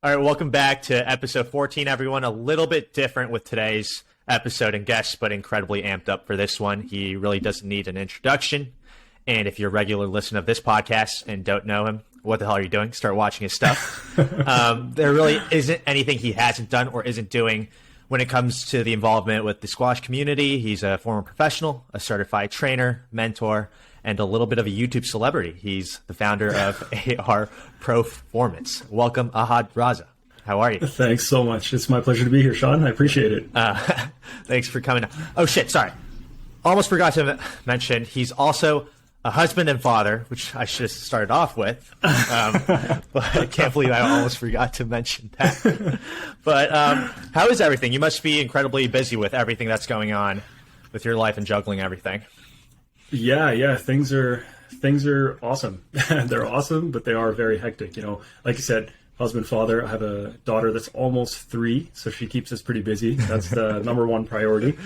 All right, welcome back to episode 14, everyone. A little bit different with today's episode and guests, but incredibly amped up for this one. He really doesn't need an introduction. And if you're a regular listener of this podcast and don't know him, what the hell are you doing? Start watching his stuff. There really isn't anything he hasn't done or isn't doing when it comes to the involvement with the squash community. He's a former professional, a certified trainer, mentor, and a little bit of a YouTube celebrity. He's the founder of AR Proformance. Welcome, Raza. How are you? Thanks so much. It's my pleasure to be here, Sean. I appreciate it. Thanks for coming. Oh, shit. Sorry. Almost forgot to mention, he's also a husband and father, which I should have started off with. But I can't believe I almost forgot to mention that. But how is everything? You must be incredibly busy with everything that's going on with your life and juggling everything. Yeah. Things are awesome. They're awesome, but they are very hectic. You know, like you said, husband, father. I have a daughter that's almost 3, so she keeps us pretty busy. That's the number one priority.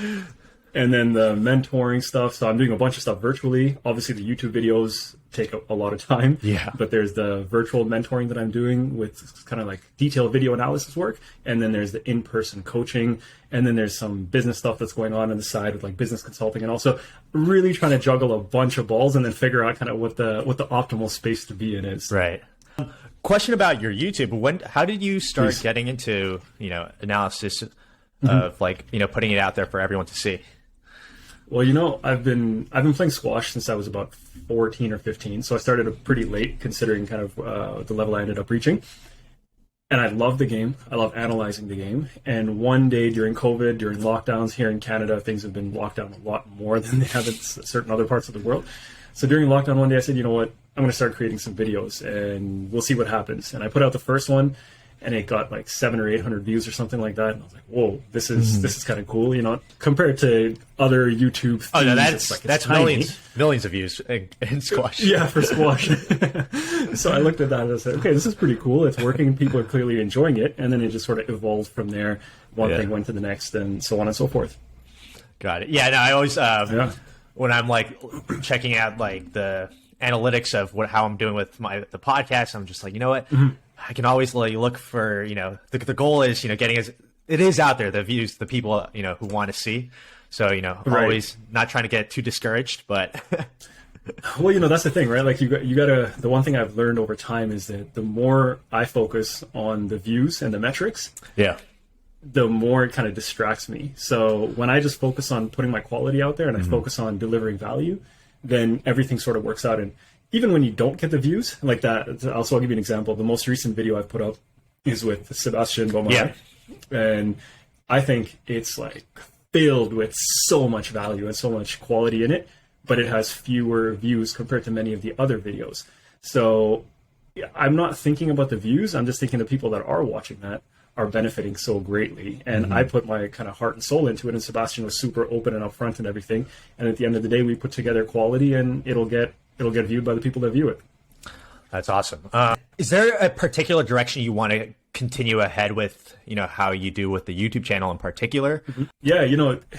And then the mentoring stuff. So I'm doing a bunch of stuff virtually. Obviously, the YouTube videos take a lot of time. Yeah. But there's the virtual mentoring that I'm doing with kind of like detailed video analysis work. And then there's the in-person coaching. And then there's some business stuff that's going on the side with like business consulting. And also really trying to juggle a bunch of balls and then figure out kind of what the optimal space to be in is. Right. Question about your YouTube. How did you start getting into, analysis of putting it out there for everyone to see? Well, I've been playing squash since I was about 14 or 15, so I started pretty late considering kind of the level I ended up reaching. And I love the game. I love analyzing the game. And one day during COVID, during lockdowns here in Canada, things have been locked down a lot more than they have in certain other parts of the world. So during lockdown one day, I said, you know what, I'm going to start creating some videos and we'll see what happens. And I put out the first one, and it got like 700 or 800 views or something like that. And I was like, whoa, this is kind of cool, compared to other YouTube things. Oh, no, that's millions of views in squash. Yeah, for squash. So I looked at that and I said, okay, this is pretty cool. It's working. People are clearly enjoying it. And then it just sort of evolved from there. One thing went to the next and so on and so forth. Got it. Yeah, no, I always, when I'm like checking out like the analytics of how I'm doing with the podcast, I'm just like, you know what? I can always look for, the goal is, getting it is out there, the views, the people, who want to see. So, always not trying to get too discouraged, but. Well, that's the thing, right? Like you gotta, the one thing I've learned over time is that the more I focus on the views and the metrics, the more it kind of distracts me. So when I just focus on putting my quality out there and I focus on delivering value, then everything sort of works out. And even when you don't get the views like that, also I'll give you an example. The most recent video I've put up is with Sebastian Beaumont. Yeah. And I think it's like filled with so much value and so much quality in it, but it has fewer views compared to many of the other videos. So I'm not thinking about the views. I'm just thinking the people that are watching that are benefiting so greatly. And I put my kind of heart and soul into it. And Sebastian was super open and upfront and everything. And at the end of the day, we put together quality and it'll get viewed by the people that view it. That's awesome. Is there a particular direction you want to continue ahead with, how you do with the YouTube channel in particular? Yeah,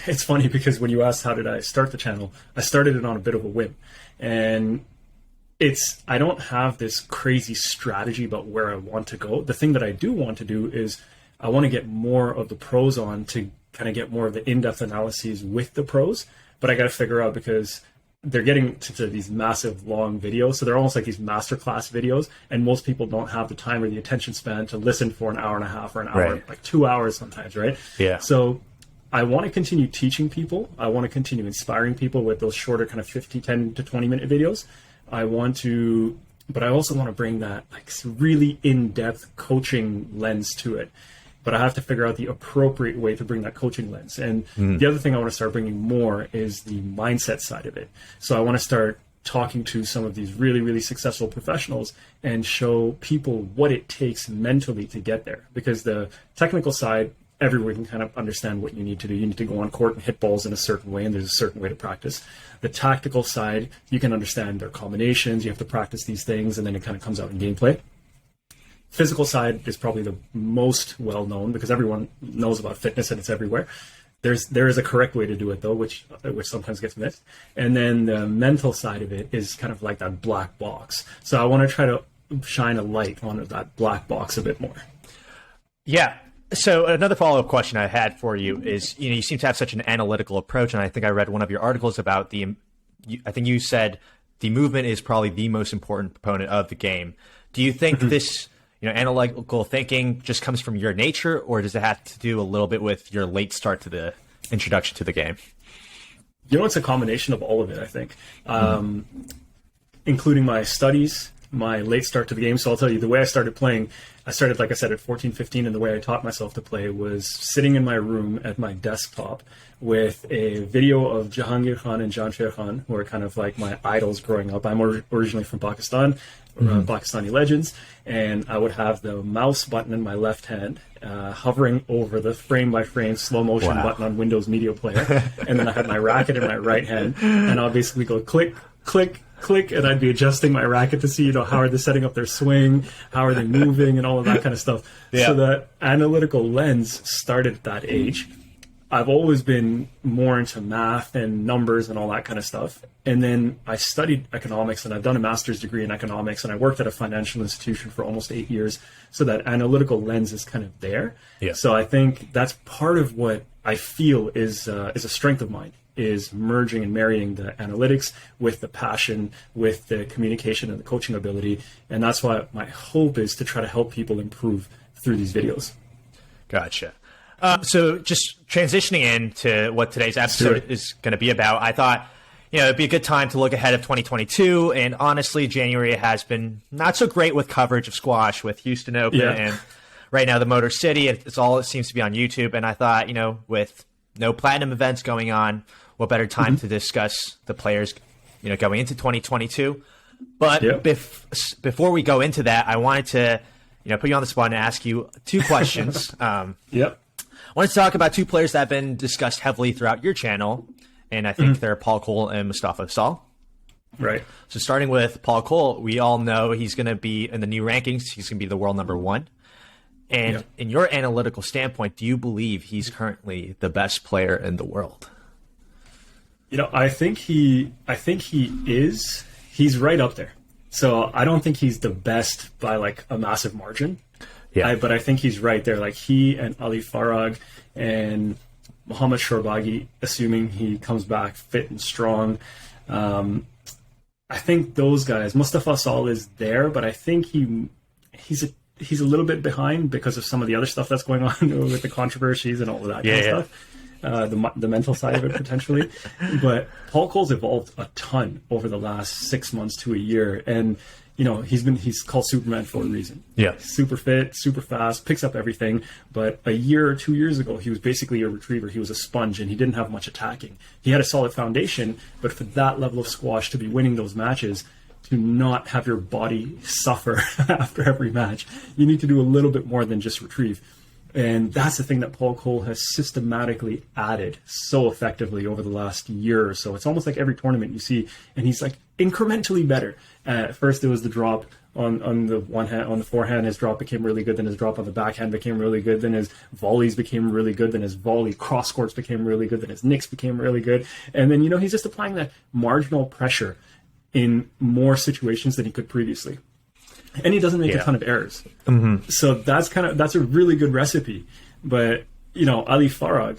it's funny because when you asked how did I start the channel, I started it on a bit of a whim. And I don't have this crazy strategy about where I want to go. The thing that I do want to do is I want to get more of the pros on to kind of get more of the in-depth analyses with the pros. But I got to figure out because they're getting to these massive long videos. So they're almost like these masterclass videos. And most people don't have the time or the attention span to listen for an hour and a half or an hour, like 2 hours sometimes, right? Yeah. So I want to continue teaching people. I want to continue inspiring people with those shorter kind of 10 to 20 minute videos. But I also want to bring that like really in-depth coaching lens to it. But I have to figure out the appropriate way to bring that coaching lens. And the other thing I want to start bringing more is the mindset side of it. So I want to start talking to some of these really, really successful professionals and show people what it takes mentally to get there. Because the technical side, everyone can kind of understand what you need to do. You need to go on court and hit balls in a certain way, and there's a certain way to practice. The tactical side, you can understand their combinations. You have to practice these things, and then it kind of comes out in gameplay. Physical side is probably the most well-known because everyone knows about fitness and it's everywhere. There is a correct way to do it though, which sometimes gets missed. And then the mental side of it is kind of like that black box. So I want to try to shine a light on that black box a bit more. Yeah. So another follow-up question I had for you is, you seem to have such an analytical approach, and I think I read one of your articles about I think you said the movement is probably the most important component of the game. Do you think this, analytical thinking just comes from your nature, or does it have to do a little bit with your late start to the introduction to the game? It's a combination of all of it, I think, including my studies, my late start to the game. So I'll tell you, the way I started playing, like I said, at 14, 15, and the way I taught myself to play was sitting in my room at my desktop with a video of Jahangir Khan and Jansher Khan, who are kind of like my idols growing up. I'm originally from Pakistan, Pakistani legends, and I would have the mouse button in my left hand, hovering over the frame-by-frame slow-motion button on Windows Media Player, and then I had my racket in my right hand, and I'll basically go click, click, click, and I'd be adjusting my racket to see, how are they setting up their swing, how are they moving, and all of that kind of stuff. Yeah. So that analytical lens started at that age. I've always been more into math and numbers and all that kind of stuff. And then I studied economics, and I've done a master's degree in economics, and I worked at a financial institution for almost 8 years. So that analytical lens is kind of there. Yeah. So I think that's part of what I feel is a strength of mine, is merging and marrying the analytics with the passion, with the communication and the coaching ability. And that's why my hope is to try to help people improve through these videos. Gotcha. So just transitioning into what today's episode is going to be about, I thought, it'd be a good time to look ahead of 2022. And honestly, January has been not so great with coverage of squash with Houston Open and right now the Motor City. It seems to be on YouTube. And I thought, with no platinum events going on, what better time to discuss the players, going into 2022. But before we go into that, I wanted to, put you on the spot and ask you two questions. I wanted to talk about two players that have been discussed heavily throughout your channel, and I think they're Paul Coll and Mostafa Asal. Right. So starting with Paul Coll, we all know he's going to be in the new rankings. He's going to be the world number 1. And in your analytical standpoint, do you believe he's currently the best player in the world? I think he is. He's right up there. So I don't think he's the best by like a massive margin. Yeah. But I think he's right there. Like he and Ali Farag and Mohamed El Shorbagy, assuming he comes back fit and strong. I think those guys, Mostafa Asal is there, but I think he's a little bit behind because of some of the other stuff that's going on with the controversies and all of that kind of stuff. The mental side of it potentially. But Paul Coll's evolved a ton over the last 6 months to a year. And he's called Superman for a reason. Yeah. Super fit, super fast, picks up everything. But a year or 2 years ago, he was basically a retriever. He was a sponge, and he didn't have much attacking. He had a solid foundation, but for that level of squash to be winning those matches, to not have your body suffer after every match, you need to do a little bit more than just retrieve. And that's the thing that Paul Coll has systematically added so effectively over the last year or so. It's almost like every tournament you see, and he's like incrementally better. At first, it was the drop on the one hand, on the forehand. His drop became really good. Then his drop on the backhand became really good. Then his volleys became really good. Then his volley cross courts became really good. Then his nicks became really good. And then he's just applying that marginal pressure in more situations than he could previously. And he doesn't make a ton of errors. Mm-hmm. So that's a really good recipe. But, Ali Farag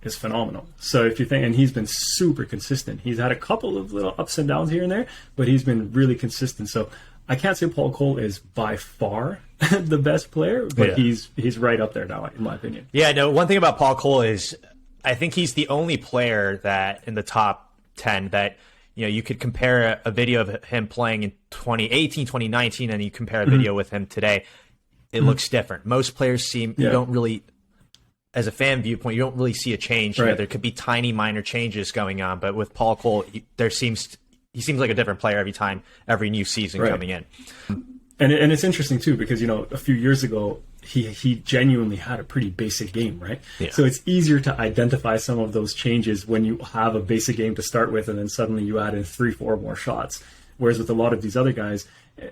is phenomenal. So if you think, and he's been super consistent. He's had a couple of little ups and downs here and there, but he's been really consistent. So I can't say Paul Coll is by far the best player, but he's right up there now, in my opinion. Yeah, no, one thing about Paul Coll is I think he's the only player that in the top 10 that you could compare a video of him playing in 2018, 2019, and you compare a video with him today, it looks different. Most players you don't really, as a fan viewpoint, you don't really see a change. Right. There could be tiny, minor changes going on, but with Paul Coll, he seems like a different player every time, every new season coming in. And it's interesting too, because a few years ago he genuinely had a pretty basic game, right? Yeah. So it's easier to identify some of those changes when you have a basic game to start with, and then suddenly you add in 3-4 more shots. Whereas with a lot of these other guys,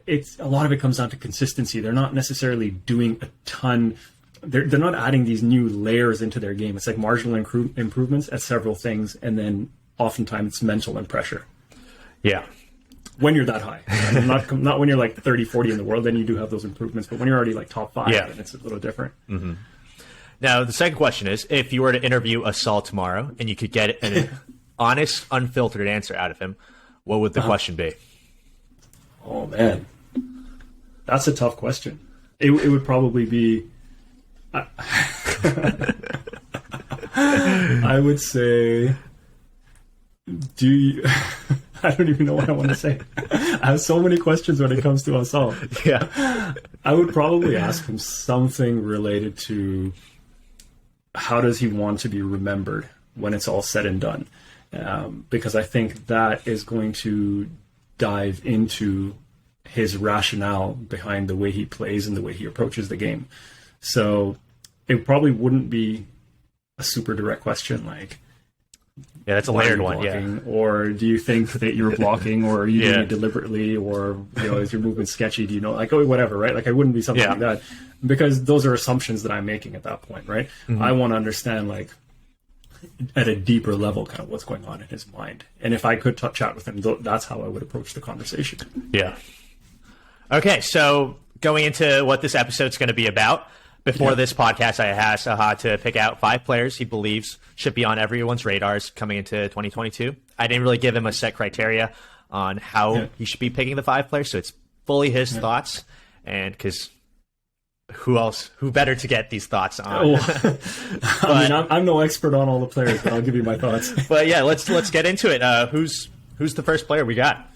a lot of it comes down to consistency. They're not necessarily doing a ton. They're not adding these new layers into their game. It's like marginal improvements at several things, and then oftentimes it's mental and pressure. Yeah. when you're that high. I mean, not when you're like 30, 40 in the world, then you do have those improvements. But when you're already like top 5, then it's a little different. Mm-hmm. Now, the second question is, if you were to interview Asal tomorrow and you could get an honest, unfiltered answer out of him, what would the question be? Oh, man. That's a tough question. It would probably be... I would say... Do you... I don't even know what I want to say. I have so many questions when it comes to Asal. Yeah. I would probably ask him something related to how does he want to be remembered when it's all said and done. Because I think that is going to dive into his rationale behind the way he plays and the way he approaches the game. So it probably wouldn't be a super direct question like, yeah, that's a layered one. Yeah. Or do you think that you're blocking, or are you doing it deliberately, or is your movement sketchy? Do you know, like, whatever, right? Like, I wouldn't be something like that, because those are assumptions that I'm making at that point, right? Mm-hmm. I want to understand, like, at a deeper level, kind of what's going on in his mind, and if I could chat with him, that's how I would approach the conversation. Yeah. Okay, so going into what this episode's going to be about. Before this podcast, I asked Aha to pick out 5 players he believes should be on everyone's radars coming into 2022. I didn't really give him a set criteria on how he should be picking the 5 players, so it's fully his thoughts. And because who better to get these thoughts on? I mean, I'm no expert on all the players, but I'll give you my thoughts. But yeah, let's get into it. Who's the first player we got?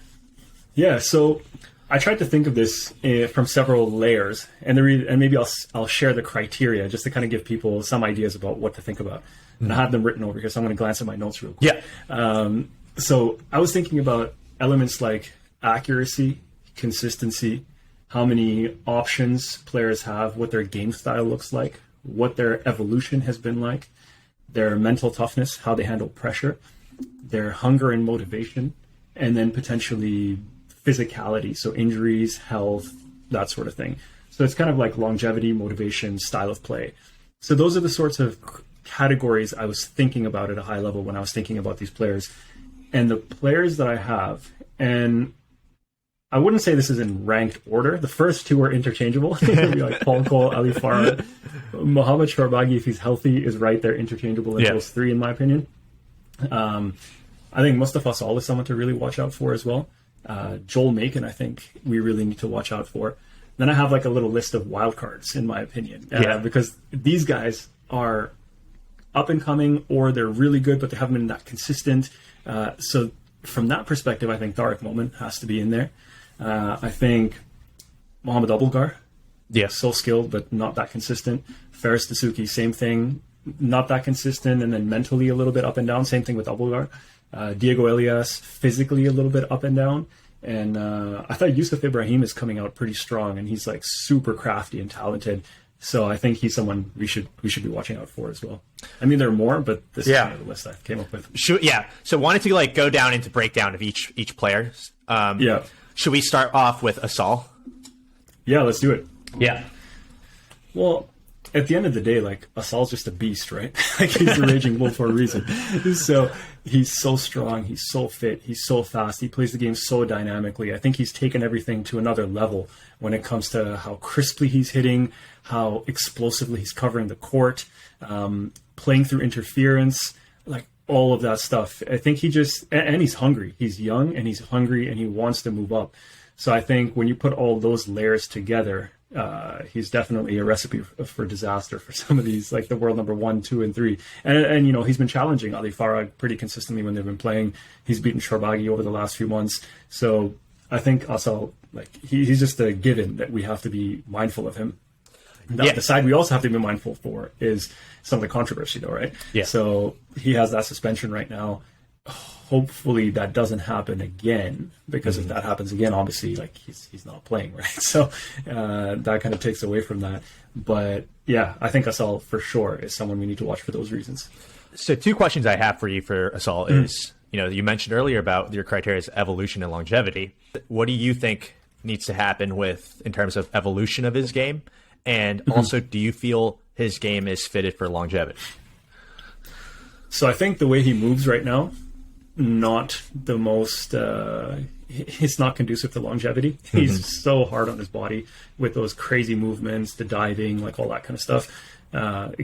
Yeah, so I tried to think of this from several layers, and maybe I'll share the criteria just to kind of give people some ideas about what to think about. And I have them written over here, so I'm going to glance at my notes real quick. Yeah. So I was thinking about elements like accuracy, consistency, how many options players have, what their game style looks like, what their evolution has been like, their mental toughness, how they handle pressure, their hunger and motivation, and then potentially physicality, so injuries, health, that sort of thing. So it's kind of like longevity, motivation, style of play. So those are the sorts of categories I was thinking about at a high level when I was thinking about these players. And the players that I have, and I wouldn't say this is in ranked order. The first 2 are interchangeable. It'd be like Paul Coll, Ali Farag. Mohamed Shorbagy, if he's healthy, is right there interchangeable in those 3, in my opinion. I think Mostafa Asal is someone to really watch out for as well. Joel Makin, I think we really need to watch out for. Then I have like a little list of wildcards, in my opinion, because these guys are up and coming, or they're really good, but they haven't been that consistent. So from that perspective, I think Tarek Momen has to be in there. I think Mohamed Abouelghar, so skilled, but not that consistent. Dessouky, same thing, not that consistent, and then mentally a little bit up and down. Same thing with Abouelghar. Diego Elias, physically a little bit up and down. And I thought Youssef Ibrahim is coming out pretty strong, and he's like super crafty and talented. So I think he's someone we should be watching out for as well. I mean, there are more, but this is kind of the list I came up with. So wanted to like go down into breakdown of each player. Should we start off with Asal? Yeah, let's do it. Yeah. Well, at the end of the day, like, Asal's just a beast, right? Like, he's the raging wolf for a reason. So he's so strong, he's so fit, he's so fast, he plays the game so dynamically. I think he's taken everything to another level when it comes to how crisply he's hitting, how explosively he's covering the court, playing through interference, like all of that stuff. I think he just, and he's hungry. He's young and he's hungry and he wants to move up. So I think when you put all those layers together, he's definitely a recipe for disaster for some of these, like the world number 1, 2, and 3. And you know, he's been challenging Ali Farag pretty consistently when they've been playing. He's beaten Shorbagy over the last few months. So I think Asal, like, he's just a given that we have to be mindful of him. The side we also have to be mindful for is some of the controversy, though, right? Yeah. So he has that suspension right now. Hopefully that doesn't happen again, because if that happens again, obviously, like, he's not playing, right? So that kind of takes away from that. But yeah, I think Asal for sure is someone we need to watch for those reasons. So 2 questions I have for you for Asal is, you know, you mentioned earlier about your criteria is evolution and longevity. What do you think needs to happen in terms of evolution of his game? And also, do you feel his game is fitted for longevity? So I think the way he moves right now not the most, it's not conducive to longevity. He's so hard on his body with those crazy movements, the diving, like all that kind of stuff,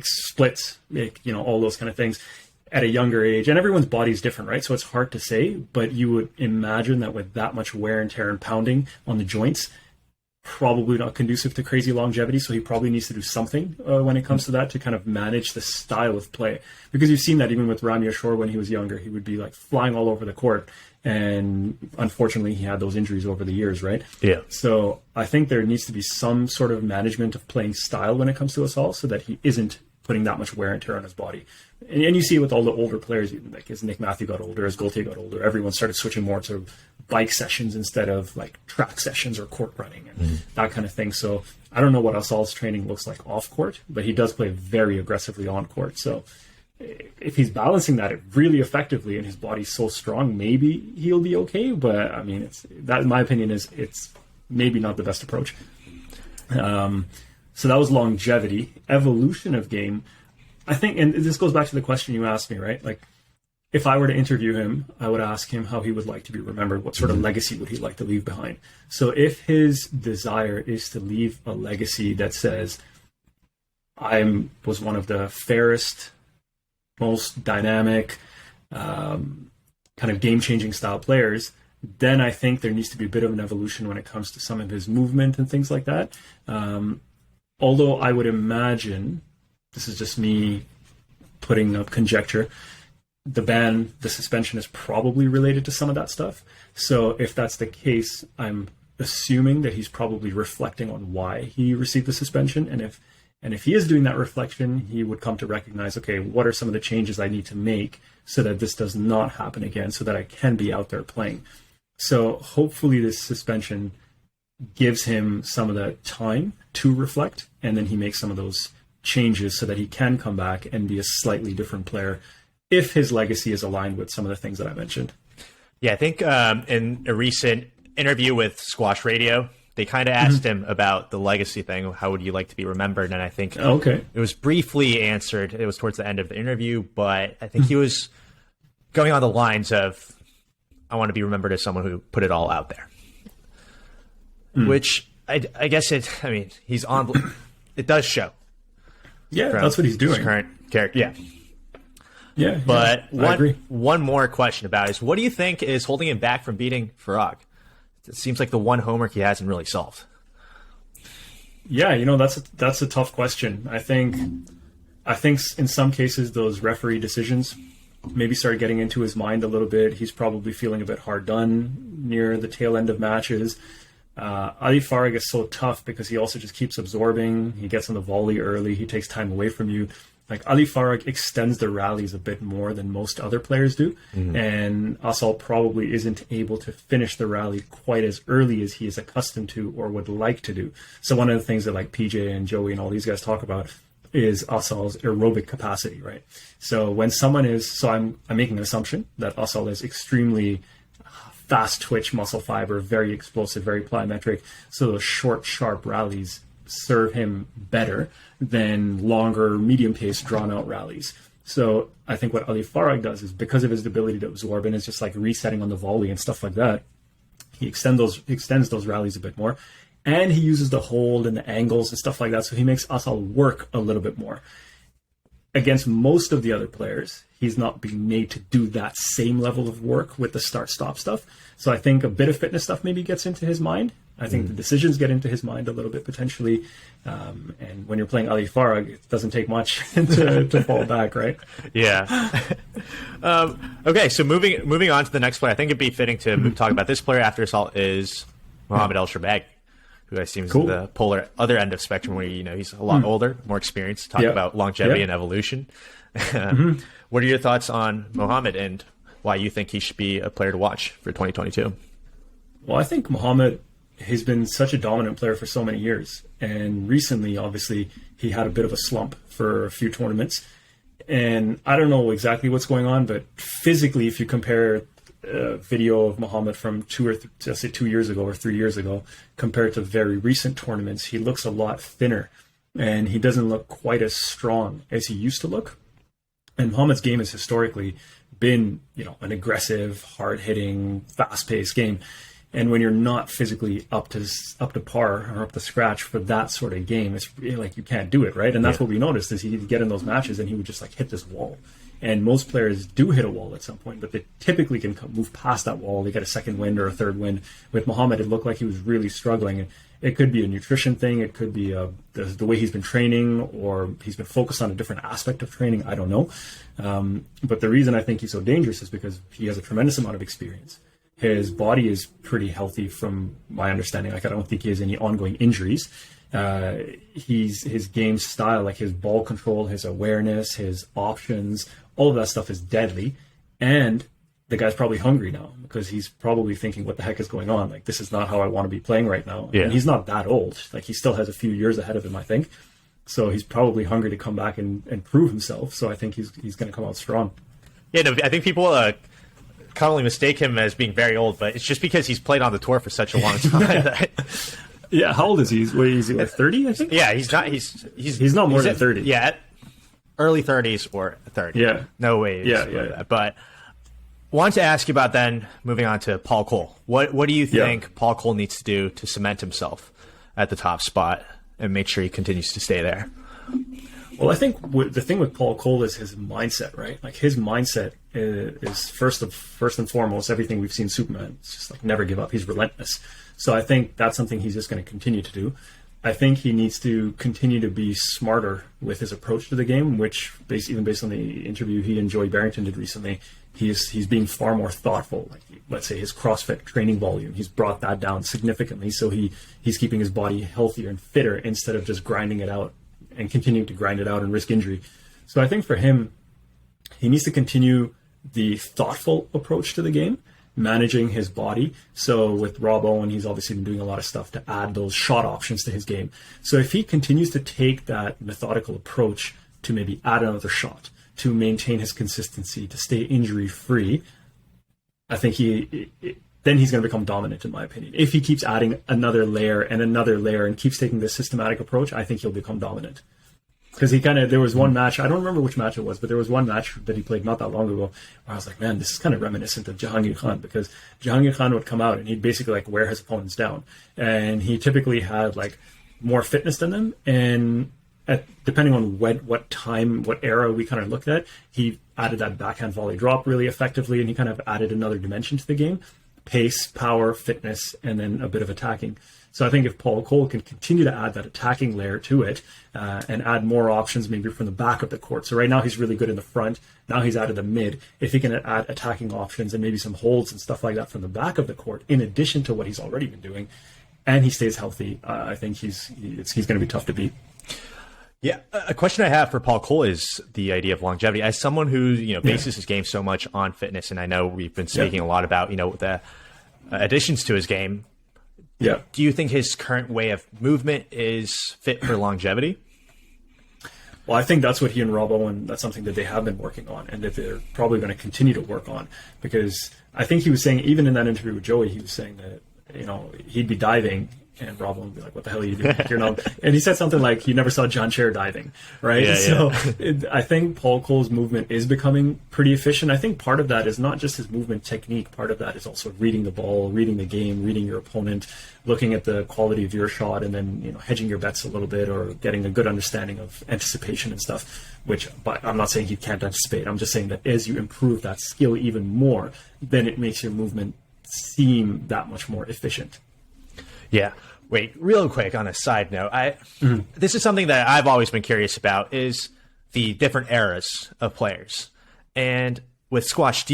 splits, all those kind of things at a younger age. And everyone's body is different, right? So it's hard to say, but you would imagine that with that much wear and tear and pounding on the joints, probably not conducive to crazy longevity. So he probably needs to do something when it comes to that to kind of manage the style of play. Because you've seen that even with Ramy Ashore when he was younger, he would be like flying all over the court. And unfortunately, he had those injuries over the years, right? Yeah. So I think there needs to be some sort of management of playing style when it comes to Asal so that he isn't putting that much wear and tear on his body. And you see it with all the older players, like as Nick Matthew got older, as Gaultier got older, everyone started switching more to bike sessions instead of like track sessions or court running and that kind of thing. So I don't know what Asal's training looks like off court, but he does play very aggressively on court. So if he's balancing that really effectively and his body's so strong, maybe he'll be okay. But I mean, in my opinion, it's maybe not the best approach. So that was longevity. Evolution of game, I think, and this goes back to the question you asked me, right? Like, if I were to interview him, I would ask him how he would like to be remembered. What sort of legacy would he like to leave behind? So if his desire is to leave a legacy that says, I was one of the fairest, most dynamic, kind of game-changing style players, then I think there needs to be a bit of an evolution when it comes to some of his movement and things like that. Although I would imagine, this is just me putting up conjecture, the suspension is probably related to some of that stuff. So if that's the case, I'm assuming that he's probably reflecting on why he received the suspension. And if he is doing that reflection, he would come to recognize, okay, what are some of the changes I need to make so that this does not happen again, so that I can be out there playing. So hopefully this suspension gives him some of the time to reflect, and then he makes some of those changes so that he can come back and be a slightly different player if his legacy is aligned with some of the things that I mentioned. Yeah, I think in a recent interview with Squash Radio, they kind of asked him about the legacy thing. How would you like to be remembered? And I think it was briefly answered. It was towards the end of the interview, but I think he was going on the lines of, I want to be remembered as someone who put it all out there. Which I guess he's on. It does show. Yeah, that's what he's doing. His current character, yeah. Yeah, but I agree. One more question about it is, what do you think is holding him back from beating Farag? It seems like the one homework he hasn't really solved. Yeah, that's a tough question. I think in some cases those referee decisions maybe start getting into his mind a little bit. He's probably feeling a bit hard done near the tail end of matches. Ali Farag is so tough because he also just keeps absorbing. He gets on the volley early. He takes time away from you. Like, Ali Farag extends the rallies a bit more than most other players do. And Asal probably isn't able to finish the rally quite as early as he is accustomed to or would like to do. So one of the things that like PJ and Joey and all these guys talk about is Asal's aerobic capacity, right? So when someone I'm making an assumption that Asal is extremely fast twitch muscle fiber, very explosive, very plyometric. So those short, sharp rallies serve him better than longer, medium pace, drawn out rallies. So I think what Ali Farag does is, because of his ability to absorb and is just like resetting on the volley and stuff like that, he extends those rallies a bit more. And he uses the hold and the angles and stuff like that. So he makes Asal work a little bit more. Against most of the other players, he's not being made to do that same level of work with the start-stop stuff. So I think a bit of fitness stuff maybe gets into his mind. I think the decisions get into his mind a little bit potentially. And when you're playing Ali Farag, it doesn't take much to fall back, right? Yeah. Okay, so moving on to the next player, I think it'd be fitting to talk about this player after Assault is Mohamed El Shorbagy, who I seems the polar other end of spectrum where, he's a lot older, more experienced, talk about longevity and evolution. What are your thoughts on Mohamed and why you think he should be a player to watch for 2022? Well, I think Mohamed has been such a dominant player for so many years. And recently, obviously, he had a bit of a slump for a few tournaments. And I don't know exactly what's going on, but physically, if you compare a video of Mohamed from 2 years ago or 3 years ago compared to very recent tournaments, he looks a lot thinner and he doesn't look quite as strong as he used to look. And Mohamed's game has historically been, an aggressive, hard-hitting, fast-paced game. And when you're not physically up to par or up to scratch for that sort of game, it's really like you can't do it, right? And that's what we noticed is he'd get in those matches and he would just like hit this wall. And most players do hit a wall at some point, but they typically can move past that wall. They get a second wind or a third wind. With Mohamed, it looked like he was really struggling. And it could be a nutrition thing. It could be the way he's been training, or he's been focused on a different aspect of training. I don't know. But the reason I think he's so dangerous is because he has a tremendous amount of experience. His body is pretty healthy from my understanding. Like, I don't think he has any ongoing injuries. His game style, like his ball control, his awareness, his options, all of that stuff is deadly. And the guy's probably hungry now because he's probably thinking, what the heck is going on? Like, this is not how I want to be playing right now. Yeah. And he's not that old. Like, he still has a few years ahead of him, I think. So he's probably hungry to come back and prove himself. So I think he's going to come out strong. Yeah, no, I think people commonly mistake him as being very old, but it's just because he's played on the tour for such a long time. Yeah, how old is he? Is he like 30, I think? Yeah, he's not more than 30. Yeah, early 30s or 30. Yeah. No way. Yeah. But wanted to ask you about then, moving on to Paul Coll. What do you think Paul Coll needs to do to cement himself at the top spot and make sure he continues to stay there? Well, I think the thing with Paul Coll is his mindset, right? Like, his mindset is first and foremost everything we've seen Superman. It's just like never give up. He's relentless. So I think that's something he's just going to continue to do. I think he needs to continue to be smarter with his approach to the game, which even based on the interview he and Joey Barrington did recently, he's being far more thoughtful. Like, let's say his CrossFit training volume, he's brought that down significantly. So he's keeping his body healthier and fitter instead of just grinding it out and continuing to grind it out and risk injury. So I think for him, he needs to continue the thoughtful approach to the game, managing his body. So with Rob Owen, he's obviously been doing a lot of stuff to add those shot options to his game. So if he continues to take that methodical approach to maybe add another shot, to maintain his consistency, to stay injury free, I think then he's going to become dominant, in my opinion. If he keeps adding another layer and keeps taking this systematic approach, I think he'll become dominant. Because there was one match, I don't remember which match it was, but there was one match that he played not that long ago where I was like, man, this is kind of reminiscent of Jahangir Khan, because Jahangir Khan would come out and he'd basically like wear his opponents down. And he typically had like more fitness than them. And depending on what time, what era we kind of looked at, he added that backhand volley drop really effectively, and he kind of added another dimension to the game. Pace, power, fitness, and then a bit of attacking. So I think if Paul Coll can continue to add that attacking layer to it and add more options maybe from the back of the court. So right now he's really good in the front. Now he's added the mid. If he can add attacking options and maybe some holds and stuff like that from the back of the court, in addition to what he's already been doing, and he stays healthy, I think he's going to be tough to beat. Yeah, a question I have for Paul Coll is the idea of longevity. As someone who bases his game so much on fitness, and I know we've been speaking a lot about the additions to his game. Yeah. Do you think his current way of movement is fit for longevity? Well, I think that's what he and Rob Owen, that's something that they have been working on and that they're probably going to continue to work on, because I think he was saying, even in that interview with Joey, he was saying that, he'd be diving and Rob would be like, what the hell are you doing? And he said something like he never saw John Cher diving, right? I think Paul Coll's movement is becoming pretty efficient. I think part of that is not just his movement technique. Part of that is also reading the ball, reading the game, reading your opponent, looking at the quality of your shot, and then hedging your bets a little bit or getting a good understanding of anticipation and stuff. But I'm not saying he can't anticipate. I'm just saying that as you improve that skill even more, then it makes your movement seem that much more efficient. Yeah. Wait, real quick on a side note, this is something that I've always been curious about, is the different eras of players. And with squash,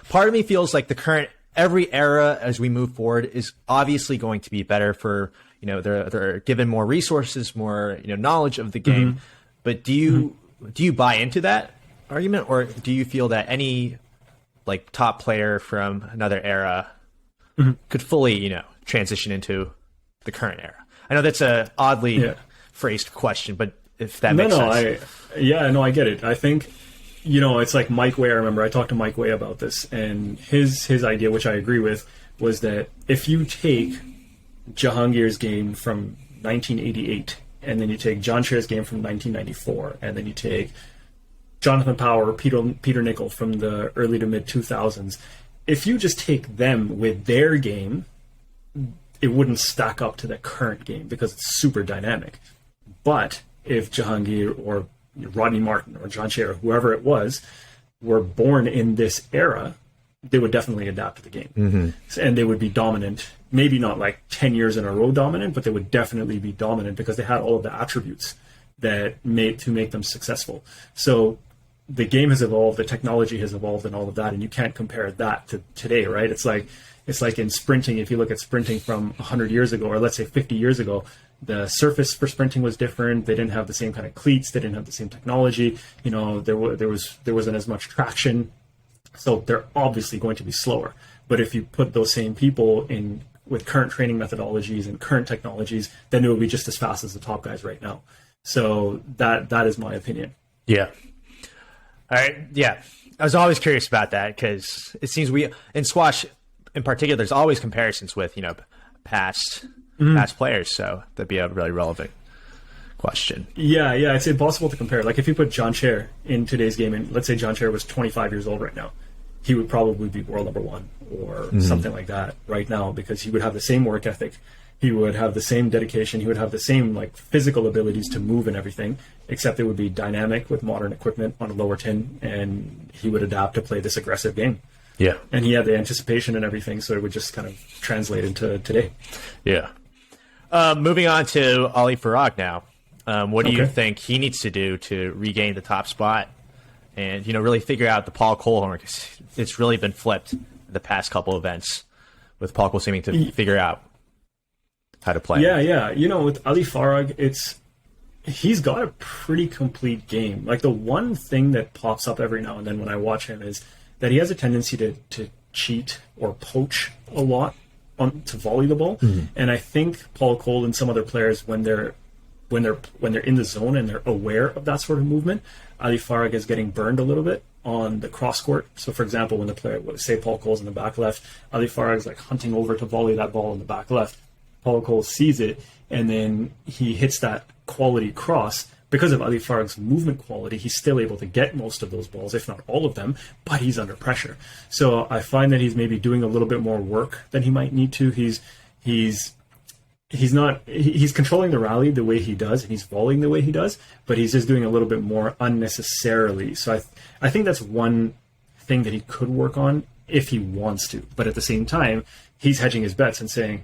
part of me feels like every era as we move forward is obviously going to be better for, they're given more resources, more, knowledge of the game. But do you buy into that argument, or do you feel that any top player from another era could fully, transition into the current era? I know that's a oddly phrased question, but if that makes sense. I get it. I think, it's like Mike Way. I remember I talked to Mike Way about this, and his idea, which I agree with, was that if you take Jahangir's game from 1988, and then you take John Cher's game from 1994, and then you take Jonathan Power, Peter Nicol from the early to mid 2000s, if you just take them with their game, it wouldn't stack up to the current game because it's super dynamic. But if Jahangir or Rodney Martin or John Shea or whoever it was were born in this era, they would definitely adapt to the game. Mm-hmm. And they would be dominant, maybe not like 10 years in a row dominant, but they would definitely be dominant because they had all of the attributes that made to make them successful. So the game has evolved, the technology has evolved and all of that, and you can't compare that to today, right? It's like in sprinting, if you look at sprinting from 100 years ago, or let's say 50 years ago, the surface for sprinting was different. They didn't have the same kind of cleats. They didn't have the same technology. You know, there wasn't as much traction. So they're obviously going to be slower. But if you put those same people in with current training methodologies and current technologies, then it will be just as fast as the top guys right now. So that is my opinion. Yeah. All right. Yeah. I was always curious about that because it seems in squash in particular, there's always comparisons with, past players. So that'd be a really relevant question. Yeah. It's impossible to compare. Like if you put John Shea in today's game, and let's say John Shea was 25 years old right now, he would probably be world number one or something like that right now because he would have the same work ethic. He would have the same dedication. He would have the same like physical abilities to move and everything, except it would be dynamic with modern equipment on a lower tin, and he would adapt to play this aggressive game. Yeah. And he had the anticipation and everything, so it would just kind of translate into today. Yeah. Moving on to Ali Farag now. What do you think he needs to do to regain the top spot and, really figure out the Paul Coll homework? It's really been flipped the past couple events with Paul Coll seeming to figure out how to play. Yeah. With Ali Farag, he's got a pretty complete game. Like the one thing that pops up every now and then when I watch him is that he has a tendency to cheat or poach a lot to volley the ball. Mm-hmm. And I think Paul Coll and some other players, when they're in the zone and they're aware of that sort of movement, Ali Farag is getting burned a little bit on the cross court. So for example, when the player, say Paul Coll's in the back left, Ali Farag is like hunting over to volley that ball in the back left. Paul Coll sees it, and then he hits that quality cross. Because of Ali Farag's movement quality, he's still able to get most of those balls, if not all of them, but he's under pressure. So I find that he's maybe doing a little bit more work than he might need to. He's controlling the rally the way he does, and he's volleying the way he does, but he's just doing a little bit more unnecessarily. So I think that's one thing that he could work on if he wants to. But at the same time, he's hedging his bets and saying,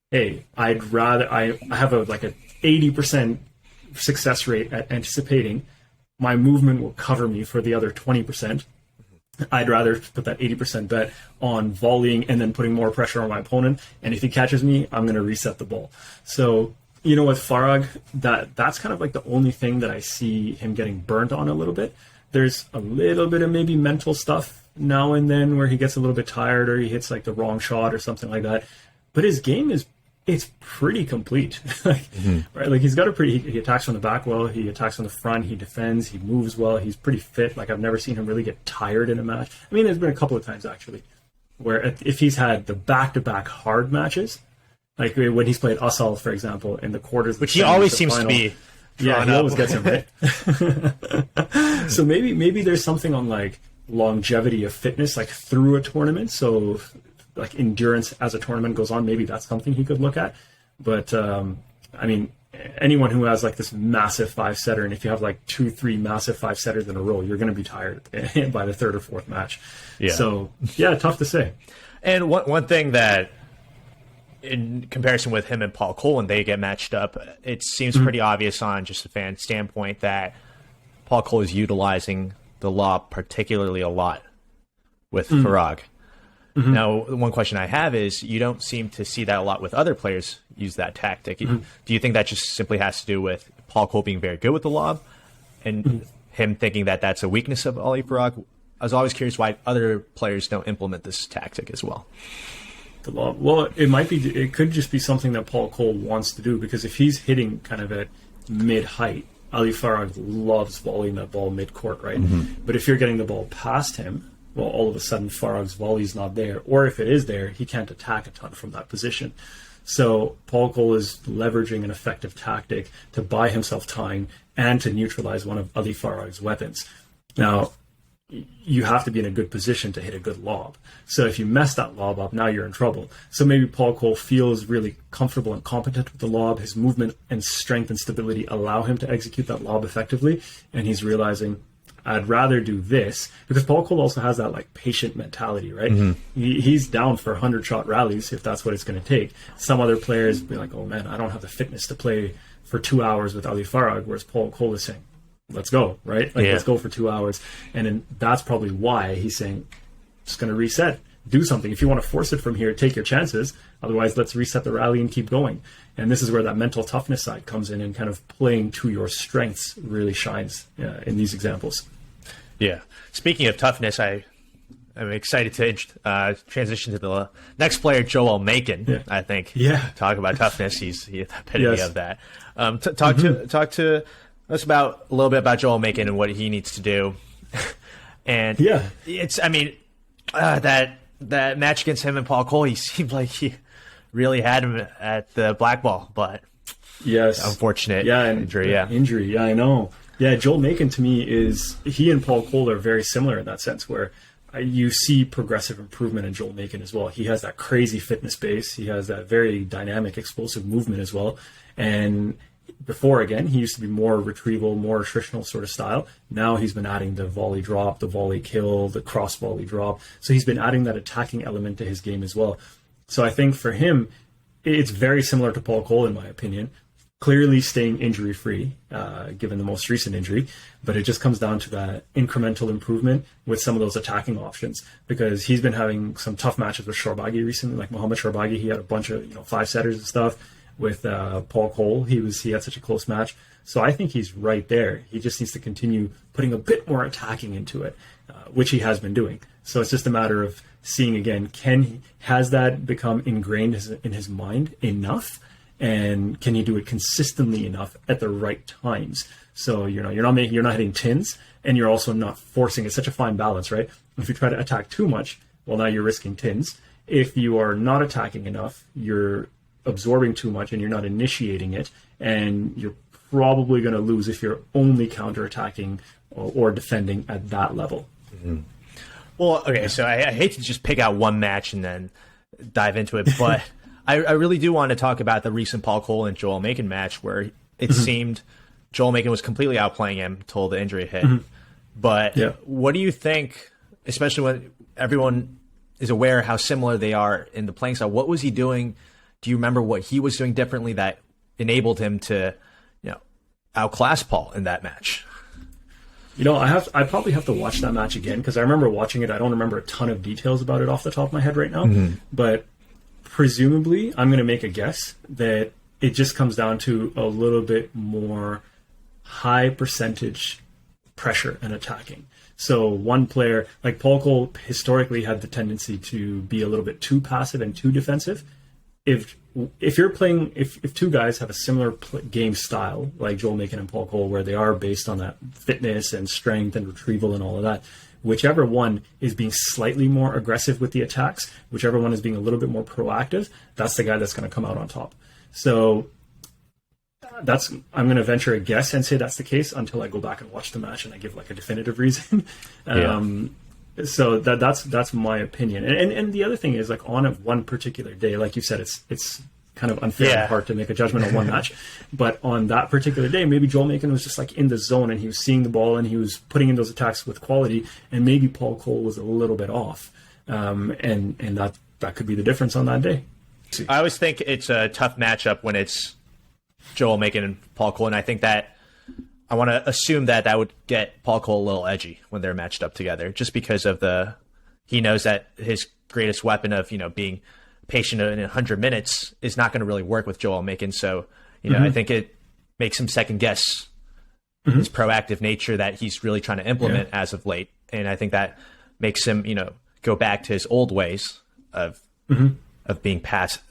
hey, I have a 80% success rate at anticipating. My movement will cover me for the other 20%. I'd rather put that 80% bet on volleying and then putting more pressure on my opponent. And if he catches me, I'm going to reset the ball. So, with Farag, that's kind of like the only thing that I see him getting burnt on a little bit. There's a little bit of maybe mental stuff now and then where he gets a little bit tired or he hits like the wrong shot or something like that. But his game it's pretty complete, right? Like he's got he attacks from the back well, he attacks from the front, he defends, he moves well, he's pretty fit. Like I've never seen him really get tired in a match. I mean, there's been a couple of times actually where if he's had the back-to-back hard matches, like when he's played Asal, for example, in the quarters, which he always seems to be. Yeah, he always gets him right. So maybe there's something on like longevity of fitness, like through a tournament. So like endurance as a tournament goes on, maybe that's something he could look at. But I mean, anyone who has like this massive 5-setter, and if you have like 2-3 massive 5-setters in a row, you're going to be tired by the third or fourth match. Yeah. So yeah, tough to say. And one thing that, in comparison with him and Paul Coll when they get matched up, it seems pretty obvious on just a fan standpoint that Paul Coll is utilizing the lob particularly a lot with Farag. Now, one question I have is, you don't seem to see that a lot with other players use that tactic. Do you think that just simply has to do with Paul Coll being very good with the lob and him thinking that that's a weakness of Ali Farag? I was always curious why other players don't implement this tactic as well. The lob. Well, it could just be something that Paul Coll wants to do, because if he's hitting kind of at mid-height, Ali Farag loves volleying that ball mid-court, right? But if you're getting the ball past him, well, all of a sudden Farag's volley's not there. Or if it is there, he can't attack a ton from that position. So Paul Coll is leveraging an effective tactic to buy himself time and to neutralize one of Ali Farag's weapons. Now, you have to be in a good position to hit a good lob. So if you mess that lob up, now you're in trouble. So maybe Paul Coll feels really comfortable and competent with the lob. His movement and strength and stability allow him to execute that lob effectively. And he's realizing, I'd rather do this, because Paul Coll also has that like patient mentality, right? He's down for 100-shot rallies if that's what it's going to take. Some other players be like, oh man, I don't have the fitness to play for 2 hours with Ali Farag, whereas Paul Coll is saying, let's go, right? Like, let's go for 2 hours. And then that's probably why he's saying, just going to reset, do something. If you want to force it from here, take your chances. Otherwise, let's reset the rally and keep going. And this is where that mental toughness side comes in, and kind of playing to your strengths really shines in these examples. Yeah. Speaking of toughness, I'm excited to transition to the next player, Joel Makin. I think. Talk about toughness. He's the epitome of that. Talk to us about a little bit about Joel Makin and what he needs to do. And it's, I mean, that match against him and Paul Coll, he seemed like he really had him at the black ball, but unfortunate injury. Injury. Yeah, I know. Yeah, Joel Makin to me he and Paul Coll are very similar in that sense, where you see progressive improvement in Joel Makin as well. He has that crazy fitness base. He has that very dynamic, explosive movement as well. And before, again, he used to be more retrieval, more attritional sort of style. Now he's been adding the volley drop, the volley kill, the cross volley drop. So he's been adding that attacking element to his game as well. So I think for him, it's very similar to Paul Coll, in my opinion. Clearly staying injury-free, given the most recent injury, but it just comes down to that incremental improvement with some of those attacking options, because he's been having some tough matches with Shorbagy recently, like Mohamed El Shorbagy. He had a bunch of 5-setters and stuff. With Paul Coll, he had such a close match. So I think he's right there. He just needs to continue putting a bit more attacking into it, which he has been doing. So it's just a matter of seeing again, has that become ingrained in his mind enough? And can you do it consistently enough at the right times? So you're not hitting tins, and you're also not forcing. It's such a fine balance, right? If you try to attack too much, well, now you're risking tins. If you are not attacking enough, you're absorbing too much and you're not initiating it, and you're probably going to lose if you're only counterattacking or defending at that level. Well, okay, so I hate to just pick out one match and then dive into it, but I really do want to talk about the recent Paul Coll and Joel Makin match, where it seemed Joel Makin was completely outplaying him until the injury hit. But what do you think, especially when everyone is aware how similar they are in the playing style, what was he doing? Do you remember what he was doing differently that enabled him to, outclass Paul in that match? I probably have to watch that match again, because I remember watching it. I don't remember a ton of details about it off the top of my head right now, but presumably I'm going to make a guess that it just comes down to a little bit more high percentage pressure and attacking. So one player, like Paul Coll, historically had the tendency to be a little bit too passive and too defensive. If you're playing, if two guys have a similar game style, like Joel Makin and Paul Coll, where they are based on that fitness and strength and retrieval and all of that, whichever one is being slightly more aggressive with the attacks, whichever one is being a little bit more proactive, that's the guy that's going to come out on top. So I'm going to venture a guess and say that's the case until I go back and watch the match and I give like a definitive reason. So that's my opinion. And the other thing is, like, on one particular day, like you said, it's kind of unfair and hard to make a judgment on one match. But on that particular day, maybe Joel Makin was just like in the zone and he was seeing the ball and he was putting in those attacks with quality, and maybe Paul Coll was a little bit off. And that could be the difference on that day. I always think it's a tough matchup when it's Joel Makin and Paul Coll, and I think that I want to assume that would get Paul Coll a little edgy when they're matched up together, just because of he knows that his greatest weapon of, being patient in 100 minutes is not going to really work with Joel Makin. So, I think it makes him second guess his proactive nature that he's really trying to implement as of late. And I think that makes him, go back to his old ways of being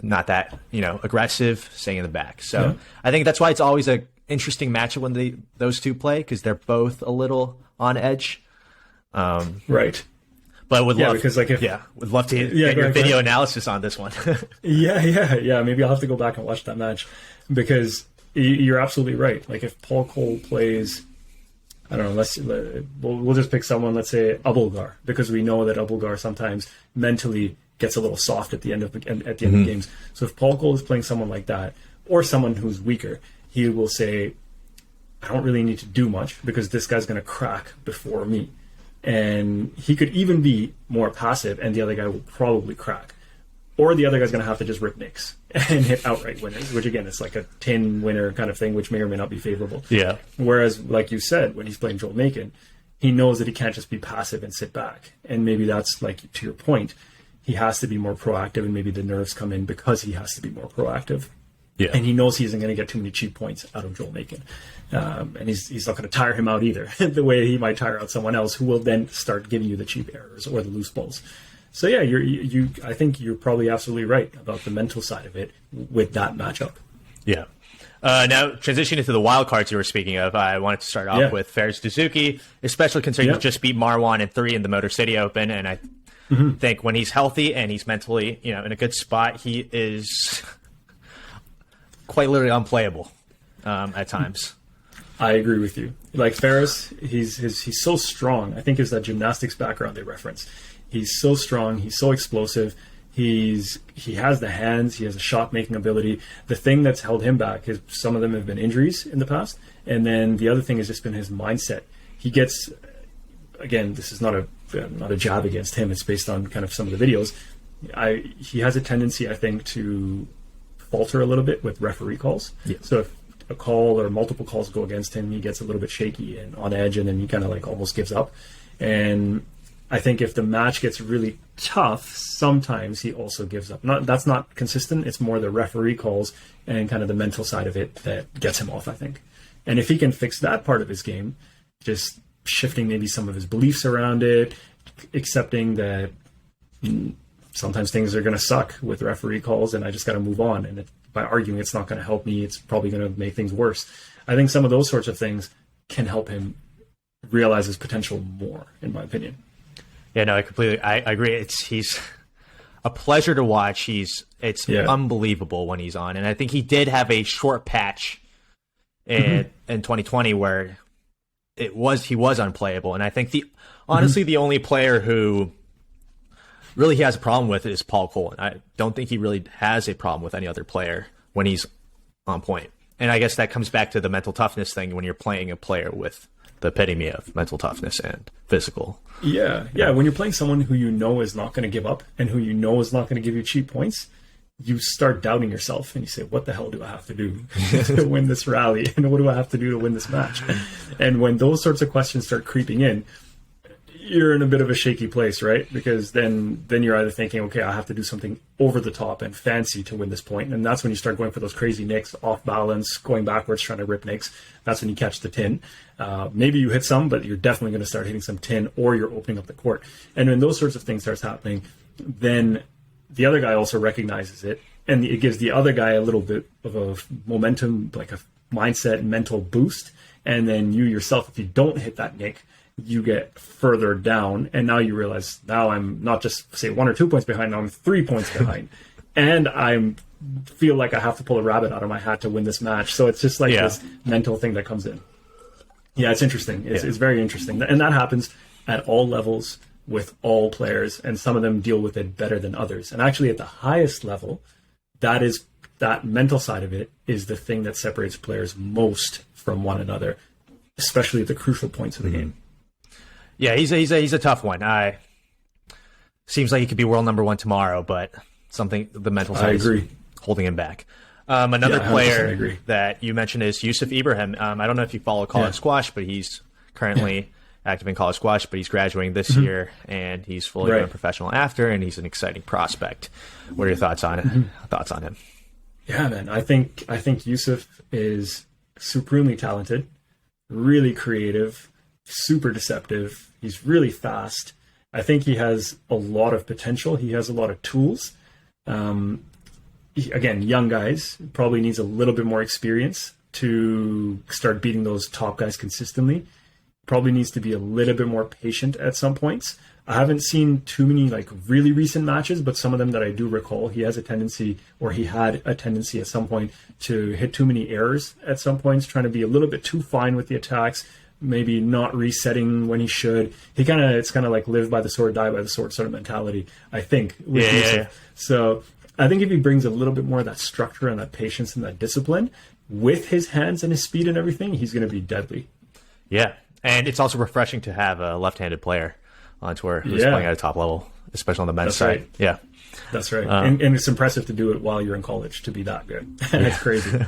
not that, aggressive, staying in the back. So I think that's why it's always a interesting matchup when those two play, because they're both a little on edge. Right. But would love, because would love to get your video analysis on this one. Maybe I'll have to go back and watch that match, because you're absolutely right. Like, if Paul Coll plays I don't know, we'll just pick someone, let's say Abouelghar, because we know that Abouelghar sometimes mentally gets a little soft at the end of games. So if Paul Coll is playing someone like that, or someone who's weaker, he will say, I don't really need to do much because this guy's going to crack before me. And he could even be more passive and the other guy will probably crack. Or the other guy's going to have to just rip nicks and hit outright winners, which again, is like a 10 winner kind of thing, which may or may not be favorable. Yeah. Whereas, like you said, when he's playing Joel Makin, he knows that he can't just be passive and sit back. And maybe that's, like, to your point, he has to be more proactive, and maybe the nerves come in because he has to be more proactive. Yeah. And he knows he isn't going to get too many cheap points out of Joel Makin. And he's not going to tire him out either, the way he might tire out someone else who will then start giving you the cheap errors or the loose balls. So yeah, I think you're probably absolutely right about the mental side of it with that matchup. Yeah. Now, transitioning to the wild cards you were speaking of, I wanted to start off with Farag Dessouky, especially considering he just beat Marwan in 3 in the Motor City Open, and I think when he's healthy and he's mentally, in a good spot, he is quite literally unplayable at times. I agree with you. Like Farag, he's so strong. I think it's that gymnastics background they reference. He's so strong. He's so explosive. He has the hands. He has a shot making ability. The thing that's held him back is some of them have been injuries in the past, and then the other thing has just been his mindset. He gets, again, this is not a jab against him. It's based on kind of some of the videos. He has a tendency, I think, to falter a little bit with referee calls. Yeah. So if a call or multiple calls go against him, he gets a little bit shaky and on edge, and then he kind of like almost gives up. And I think if the match gets really tough, sometimes he also gives up. That's not consistent. It's more the referee calls and kind of the mental side of it that gets him off, I think. And if he can fix that part of his game, just shifting maybe some of his beliefs around it, accepting that sometimes things are going to suck with referee calls and I just got to move on. And by arguing, it's not going to help me. It's probably going to make things worse. I think some of those sorts of things can help him realize his potential more, in my opinion. Yeah, no, I agree. He's a pleasure to watch. It's unbelievable when he's on. And I think he did have a short patch in 2020 where he was unplayable. And I think honestly the only player who really he has a problem with is Paul Coll. And I don't think he really has a problem with any other player when he's on point. And I guess that comes back to the mental toughness thing when you're playing a player with the epitome of mental toughness and physical. Yeah. When you're playing someone who you know is not going to give up and who you know is not going to give you cheap points, you start doubting yourself and you say, what the hell do I have to do to win this rally? And what do I have to do to win this match? And when those sorts of questions start creeping in, you're in a bit of a shaky place, right? Because then you're either thinking, okay, I have to do something over the top and fancy to win this point. And that's when you start going for those crazy nicks, off balance, going backwards, trying to rip nicks. That's when you catch the tin. Maybe you hit some, but you're definitely going to start hitting some tin, or you're opening up the court. And when those sorts of things starts happening, then the other guy also recognizes it, and it gives the other guy a little bit of a momentum, like a mindset, mental boost. And then you yourself, if you don't hit that nick, you get further down, and now you realize now I'm not just say 1 or 2 points behind, now I'm 3 points behind, and I feel like I have to pull a rabbit out of my hat to win this match. So it's just like this mental thing that comes in. Yeah, it's interesting. It's very interesting, and that happens at all levels with all players, and some of them deal with it better than others. And actually, at the highest level, that mental side of it is the thing that separates players most from one another, especially at the crucial points of the game. Yeah, he's a tough one. Seems like he could be world number 1 tomorrow, but the mental side is holding him back. Another player that you mentioned is Youssef Ibrahim. I don't know if you follow college squash, but he's currently active in college squash, but he's graduating this year, and he's fully going professional after, and he's an exciting prospect. What are your thoughts on it? Thoughts on him? Yeah, man. I think Youssef is supremely talented, really creative, super deceptive. He's really fast. I think he has a lot of potential. He has a lot of tools. Again, young guys, probably needs a little bit more experience to start beating those top guys consistently. Probably needs to be a little bit more patient at some points. I haven't seen too many like really recent matches, but some of them that I do recall, he had a tendency at some point to hit too many errors at some points, trying to be a little bit too fine with the attacks, maybe not resetting when he should. It's kind of like live by the sword, die by the sword sort of mentality, I think, with Youssef. Yeah. So I think if he brings a little bit more of that structure and that patience and that discipline with his hands and his speed and everything, he's going to be deadly. Yeah, and it's also refreshing to have a left-handed player on tour who's playing at a top level, especially on the men's side. Right. Yeah. That's right. And it's impressive to do it while you're in college, to be that good. It's crazy.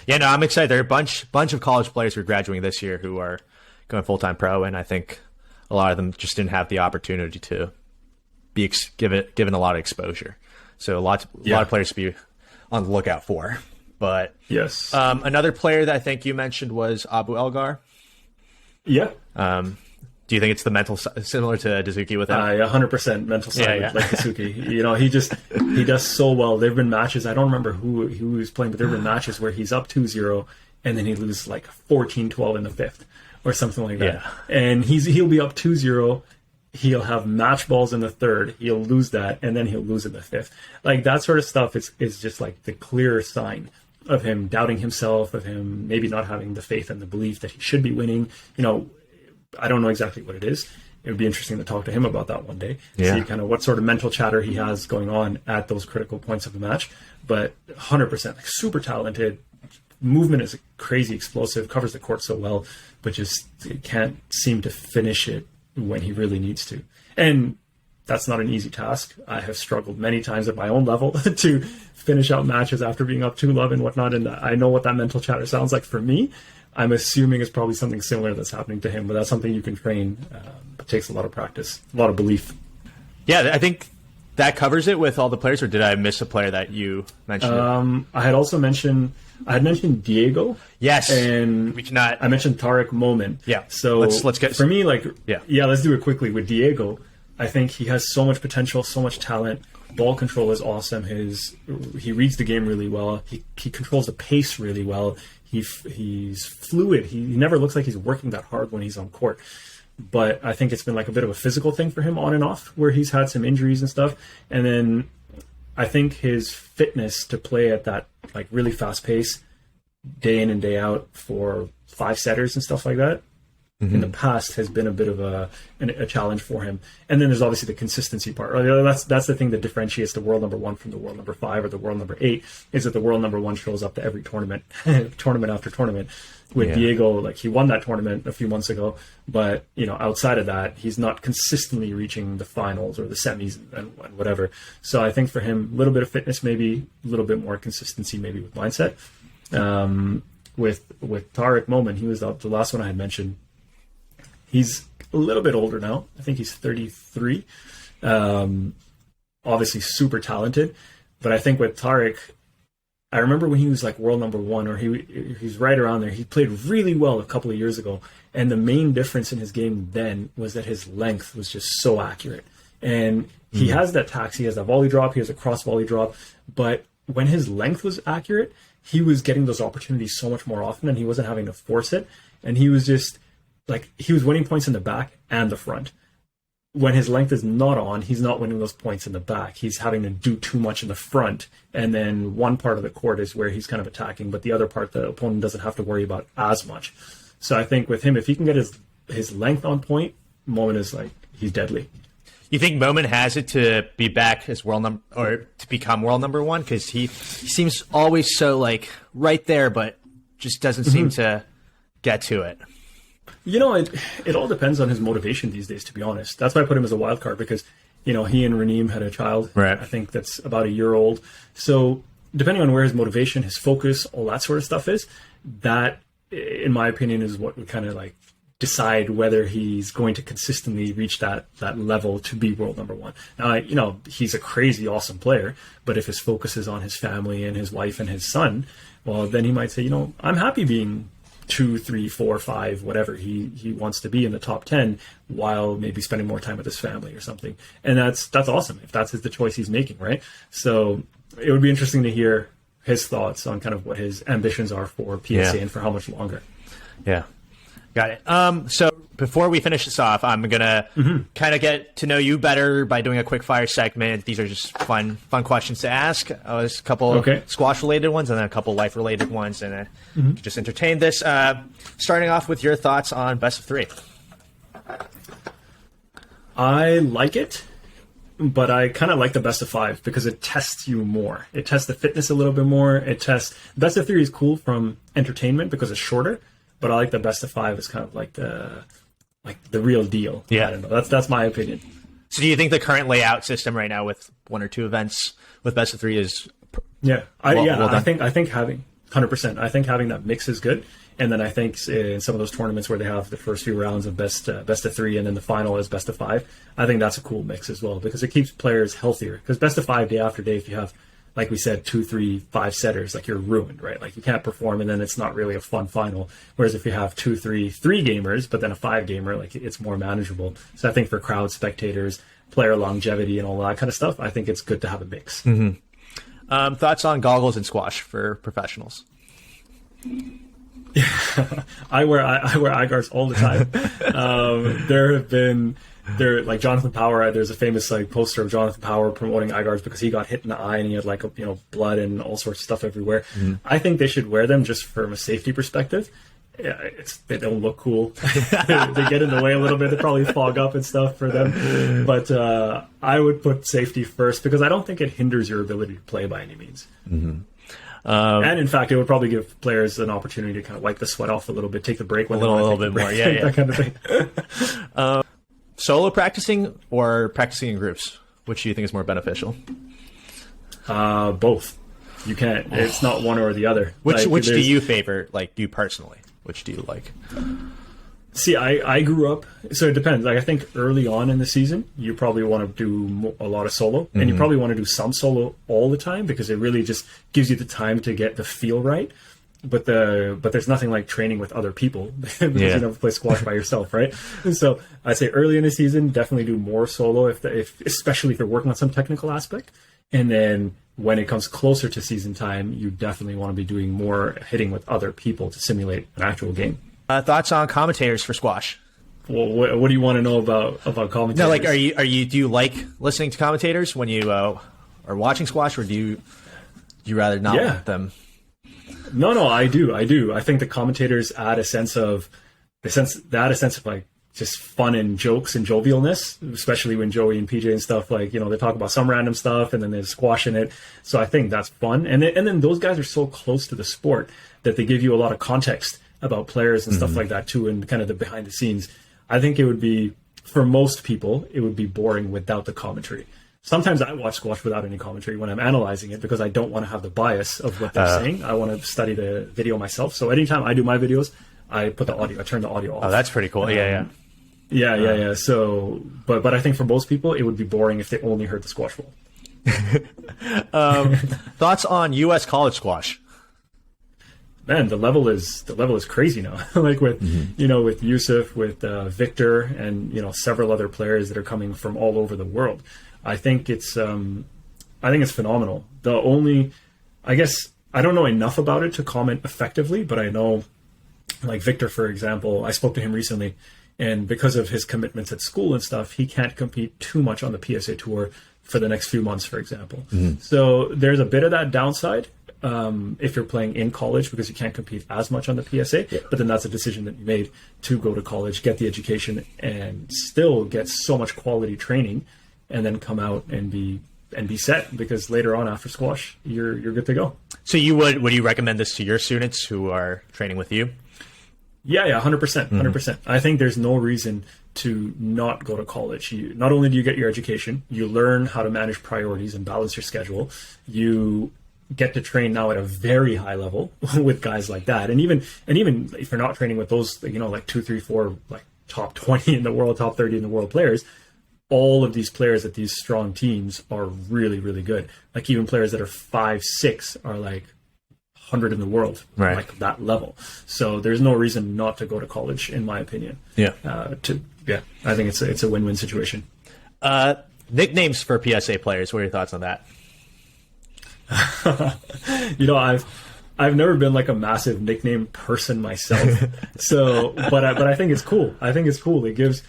Yeah, no, I'm excited. There are a bunch of college players who are graduating this year who are going full-time pro, and I think a lot of them just didn't have the opportunity to be given a lot of exposure. So a lot of players to be on the lookout for. But yes, another player that I think you mentioned was Abouelghar. Yeah. Do you think it's the mental similar to Dessouky with him? 100% mental side like Dessouky. He does so well. There have been matches, I don't remember who he was playing, but there have been matches where he's up 2-0 and then he loses like 14-12 in the fifth or something like that. Yeah. And he'll be up 2-0. He'll have match balls in the third. He'll lose that, and then he'll lose in the fifth. Like that sort of stuff is just like the clear sign of him doubting himself, of him maybe not having the faith and the belief that he should be winning. I don't know exactly what it is. It would be interesting to talk to him about that one day. See kind of what sort of mental chatter he has going on at those critical points of the match. But 100%, super talented. Movement is crazy explosive, covers the court so well, but just can't seem to finish it when he really needs to. And that's not an easy task. I have struggled many times at my own level to finish out matches after being up 2-love and whatnot. And I know what that mental chatter sounds like for me. I'm assuming it's probably something similar that's happening to him, but that's something you can train. It takes a lot of practice, a lot of belief. Yeah, I think that covers it with all the players, or did I miss a player that you mentioned? I had mentioned Diego. Yes. And I mentioned Tarek Momen. Yeah. So let's get for me, let's do it quickly. With Diego, I think he has so much potential, so much talent. Ball control is awesome. He reads the game really well. He controls the pace really well. He's fluid. He never looks like he's working that hard when he's on court. But I think it's been like a bit of a physical thing for him on and off, where he's had some injuries and stuff. And then I think his fitness to play at that like really fast pace, day in and day out for 5-setters and stuff like that, in the past has been a bit of a challenge for him. And then there's obviously the consistency part. That's the thing that differentiates the world number 1 from the world number 5 or the world number 8, is that the world number 1 shows up to every tournament, tournament after tournament. With Diego, like he won that tournament a few months ago, but outside of that, he's not consistently reaching the finals or the semis and whatever. So I think for him, a little bit of fitness, maybe a little bit more consistency, maybe with mindset. With Tarek Momen, he was the last one I had mentioned. He's a little bit older now. I think he's 33. Obviously super talented. But I think with Tarek, I remember when he was like world number 1, or he's right around there. He played really well a couple of years ago. And the main difference in his game then was that his length was just so accurate. And he has that tax. He has that volley drop. He has a cross volley drop. But when his length was accurate, he was getting those opportunities so much more often, and he wasn't having to force it. And he was just he was winning points in the back and the front. When his length is not on, he's not winning those points in the back. He's having to do too much in the front. And then one part of the court is where he's kind of attacking, but the other part, the opponent doesn't have to worry about as much. So I think with him, if he can get his length on point, Momen is he's deadly. You think Momen has it to be back as or to become world number 1? Because he seems always so right there, but just doesn't seem to get to it. It all depends on his motivation these days, to be honest. That's why I put him as a wild card, because, he and Raneem had a child. Right. I think that's about a year old. So depending on where his motivation, his focus, all that sort of stuff is, that, in my opinion, is what would kind of decide whether he's going to consistently reach that level to be world number 1. Now, he's a crazy awesome player, but if his focus is on his family and his wife and his son, well, then he might say, I'm happy being 2, 3, 4, 5, whatever he wants to be in the top 10, while maybe spending more time with his family or something. And that's awesome if that's the choice he's making, right? So it would be interesting to hear his thoughts on kind of what his ambitions are for PSA and for how much longer. Yeah. Got it. So before we finish this off, I'm gonna kind of get to know you better by doing a quick fire segment. These are just fun questions to ask. There's a couple squash related ones and then a couple life related ones, and just entertain this. Starting off with your thoughts on best of 3. I like it, but I kind of like the best of 5 because it tests you more. It tests the fitness a little bit more. It tests best of 3 is cool from entertainment because it's shorter, but I like the best of 5 is kind of like the real deal. Yeah, I don't know. That's my opinion. So do you think the current layout system right now with 1 or 2 events with best of 3 is well done? I think having 100%. I think having that mix is good. And then I think in some of those tournaments where they have the first few rounds of best of 3 and then the final is best of 5, I think that's a cool mix as well because it keeps players healthier. Because best of 5 day after day, if you have, like we said, 2, 3, 5 setters, like you're ruined, right? Like you can't perform and then it's not really a fun final. Whereas if you have 2, 3 gamers, but then a 5 gamer, like it's more manageable. So I think for crowd spectators, player longevity and all that kind of stuff, I think it's good to have a mix. Thoughts on goggles and squash for professionals? I wear eye guards all the time. There like Jonathan Power. There's a famous like poster of Jonathan Power promoting eye guards because he got hit in the eye and he had like blood and all sorts of stuff everywhere. I think they should wear them just from a safety perspective. Yeah, they don't look cool. They get in the way a little bit. They probably fog up and stuff for them. But I would put safety first because I don't think it hinders your ability to play by any means. And in fact, it would probably give players an opportunity to kind of wipe the sweat off a little bit, take the break when a little bit more, that kind of thing. Solo practicing or practicing in groups? Which do you think is more beneficial? Both. You can't. It's not one or the other. Which do you favor? Like you personally, which do you like? See, I grew up, so it depends. Like I think early on in the season, you probably want to do a lot of solo, and you probably want to do some solo all the time because it really just gives you the time to get the feel right. But there's nothing like training with other people because you never play squash by yourself, right? And so I'd say early in the season, definitely do more solo, especially if you're working on some technical aspect. And then when it comes closer to season time, you definitely want to be doing more hitting with other people to simulate an actual game. Thoughts on commentators for squash? Well, what do you want to know about commentators? No, like do you like listening to commentators when you are watching squash, or do you rather not want them? No, I do. I think the commentators add a sense of like just fun and jokes and jovialness, especially when Joey and PJ and stuff they talk about some random stuff and then there's squash in it. So I think that's fun. And then those guys are so close to the sport that they give you a lot of context about players and stuff like that too, and kind of the behind the scenes. I think it would be, for most people, it would be boring without the commentary. Sometimes I watch squash without any commentary when I'm analyzing it because I don't want to have the bias of what they're saying. I want to study the video myself. So anytime I do my videos, I put the audio, I turn the audio off. Oh, that's pretty cool. Yeah. So, but I think for most people, it would be boring if they only heard the squash ball. Thoughts on U.S. college squash? Man, the level is crazy now. Like with with Youssef, with Victor, and several other players that are coming from all over the world. I think it's phenomenal. I guess I don't know enough about it to comment effectively, but I know, like Victor, for example, I spoke to him recently, and because of his commitments at school and stuff, he can't compete too much on the PSA tour for the next few months, for example. So there's a bit of that downside. If you're playing in college because you can't compete as much on the PSA, but then that's a decision that you made to go to college, get the education, and still get so much quality training, and then come out and be set, because later on after squash, you're good to go. So would you recommend this to your students who are training with you? Yeah, 100%. I think there's no reason to not go to college. Not only do you get your education, you learn how to manage priorities and balance your schedule. You get to train now at a very high level with guys like that, and even if you're not training with those, like 2, 3, 4, like top 20 in the world, top 30 in the world players, all of these players at these strong teams are really, really good. Like even players that are 5, 6 are like 100 in the world, right? Like that level. So there's no reason not to go to college, in my opinion. Yeah. I think it's a win-win situation. Nicknames for PSA players. What are your thoughts on that? I've never been like a massive nickname person myself. So, but I think it's cool. I think it's cool. It gives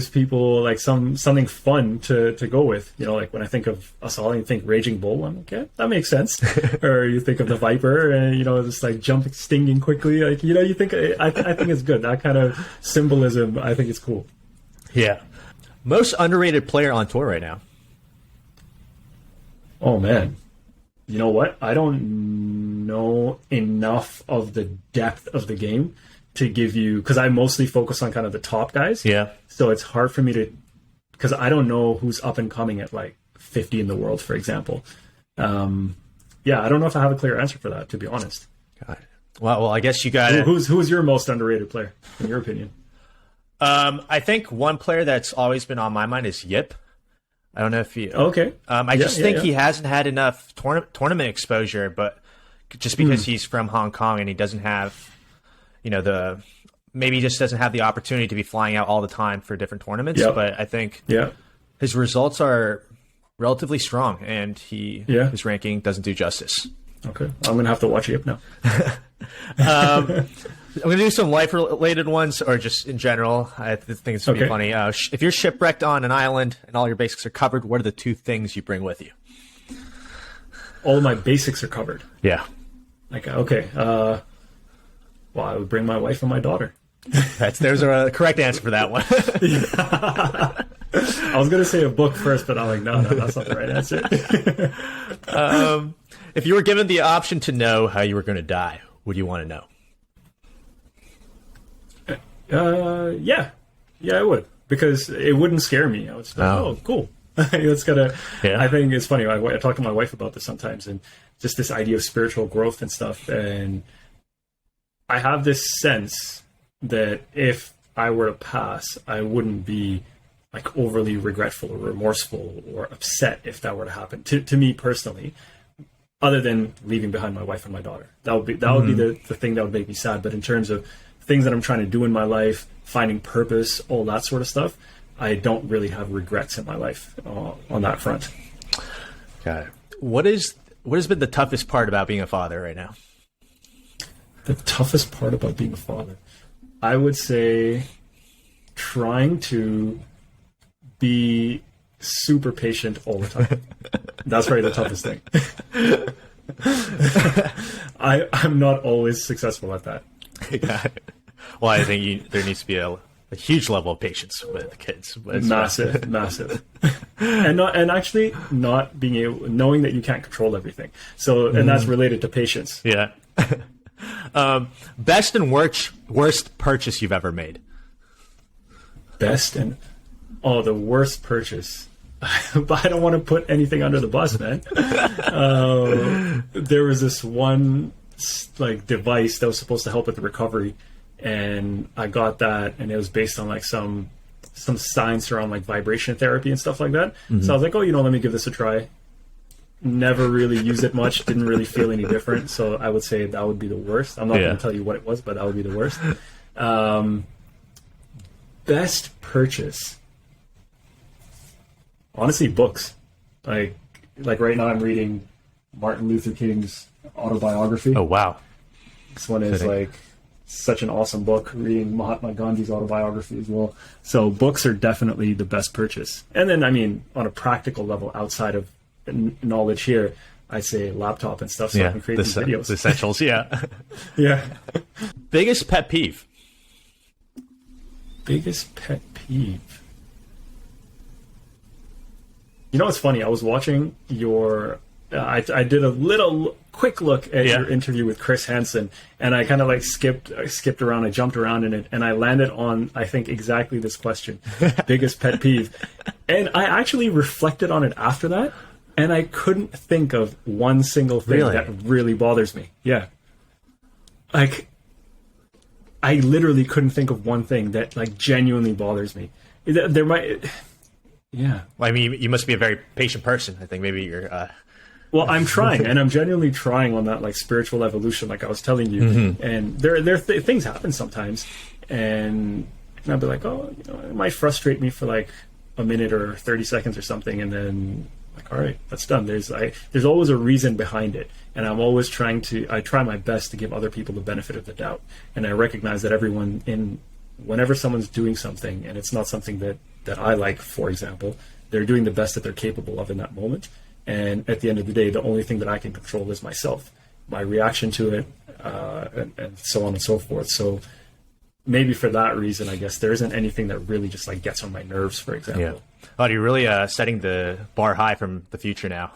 people like something fun to go with. You know, like when I think of Asal, you think Raging Bull. I'm like, yeah, that makes sense. Or you think of the Viper, and you know, just like jumping, stinging quickly. Like, you know, you think I think it's good. That kind of symbolism, I think it's cool. Yeah. Most underrated player on tour right now. Oh man, you know what? I don't know enough of the depth of the game to give you, because I mostly focus on kind of the top guys. Yeah. So it's hard for me to, because I don't know who's up and coming at like 50 in the world, for example. Yeah, I don't know if I have a clear answer for that, to be honest. Got it. Well, I guess you got it. Who's your most underrated player, in your opinion? I think one player that's always been on my mind is Yip. I don't know if you. Okay. I just think he hasn't had enough tournament exposure, but just because he's from Hong Kong and he doesn't have, you know, maybe he just doesn't have the opportunity to be flying out all the time for different tournaments. Yep. But I think his results are relatively strong, and his ranking doesn't do justice. Okay, I'm gonna have to watch Yip now. I'm going to do some life-related ones, or just in general. I think it's going to be funny. If you're shipwrecked on an island and all your basics are covered, what are the 2 things you bring with you? All of my basics are covered. Yeah. Like, okay. Well, I would bring my wife and my daughter. There's a correct answer for that one. I was going to say a book first, but I'm like, no, that's not the right answer. If you were given the option to know how you were going to die, would you want to know? Yeah, I would, because it wouldn't scare me. I would say, oh, cool. It's gonna. Yeah. I think it's funny. I talk to my wife about this sometimes, and just this idea of spiritual growth and stuff. And I have this sense that if I were to pass, I wouldn't be like overly regretful or remorseful or upset if that were to happen to me personally. Other than leaving behind my wife and my daughter, that would be the thing that would make me sad. But in terms of things that I'm trying to do in my life, finding purpose, all that sort of stuff, I don't really have regrets in my life on that front. Got it. What has been the toughest part about being a father right now? The toughest part about being a father, I would say, trying to be super patient all the time. That's probably the toughest thing. I'm not always successful at that. Got it. Well, I think there needs to be a huge level of patience with kids. Massive. and actually not being able, knowing that you can't control everything. So, and that's related to patience. Yeah. Best and worst purchase you've ever made? The worst purchase. But I don't want to put anything under the bus, man. There was this one like device that was supposed to help with the recovery, and I got that, and it was based on like some science around like vibration therapy and stuff like that. So I was like, oh, let me give this a try. Never really used it much, didn't really feel any different. So I would say that would be the worst. I'm not going to tell you what it was, but that would be the worst. Best purchase, honestly, books. Like right now I'm reading Martin Luther King's autobiography. Oh wow. This one is like such an awesome book. Reading Mahatma Gandhi's autobiography as well. So books are definitely the best purchase. And then, I mean, on a practical level, outside of knowledge here, I'd say laptop and stuff, so I can create these videos. The essentials, yeah. Yeah. Biggest pet peeve? Biggest pet peeve? It's funny. I was watching your... I did a quick look at your interview with Chris Hansen, and I kind of like skipped around. I jumped around in it, and I landed on, I think, exactly this question: biggest pet peeve. And I actually reflected on it after that, and I couldn't think of one single thing that really bothers me. Yeah, like I literally couldn't think of one thing that like genuinely bothers me. There might, yeah. Well, I mean, you must be a very patient person. I think maybe you're. Well, I'm trying, and I'm genuinely trying on that like spiritual evolution, like I was telling you. Mm-hmm. And things happen sometimes, and I'll be like, oh, it might frustrate me for like a minute or 30 seconds or something, and then Like, all right, that's done. There's always a reason behind it, and I'm always I try my best to give other people the benefit of the doubt, and I recognize that whenever someone's doing something and it's not something that I like, for example, they're doing the best that they're capable of in that moment. And at the end of the day, the only thing that I can control is myself, my reaction to it, and so on and so forth. So maybe for that reason, I guess there isn't anything that really just like gets on my nerves, for example. Yeah. Oh, you're really setting the bar high from the future now.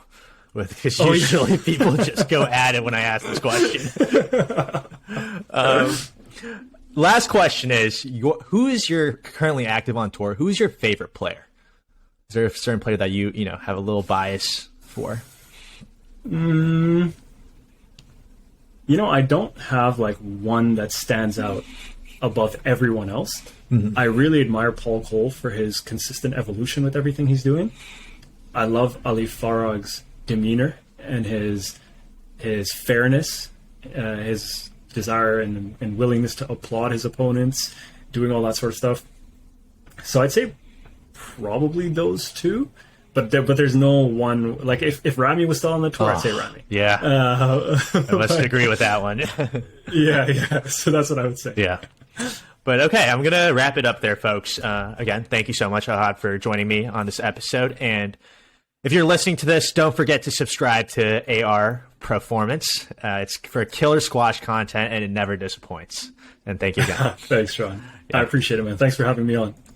Because usually people just go at it when I ask this question. Last question is, who is your currently active on tour? Who is your favorite player? Is there a certain player that you have a little bias for? I don't have like one that stands out above everyone else. Mm-hmm. I really admire Coll for his consistent evolution with everything he's doing. I love Ali Farag's demeanor and his fairness, his desire and willingness to applaud his opponents, doing all that sort of stuff. So I'd say probably those two, but there's no one. Like if Rami was still on the tour, I'd say Rami. Yeah, I must agree with that one. yeah. So that's what I would say. Yeah. But okay, I'm gonna wrap it up there, folks. Again, thank you so much, Ahad, for joining me on this episode. And if you're listening to this, don't forget to subscribe to AR Proformance. It's for killer squash content, and it never disappoints. And thank you again. Thanks, Sean. Yeah. I appreciate it, man. Thanks for having me on.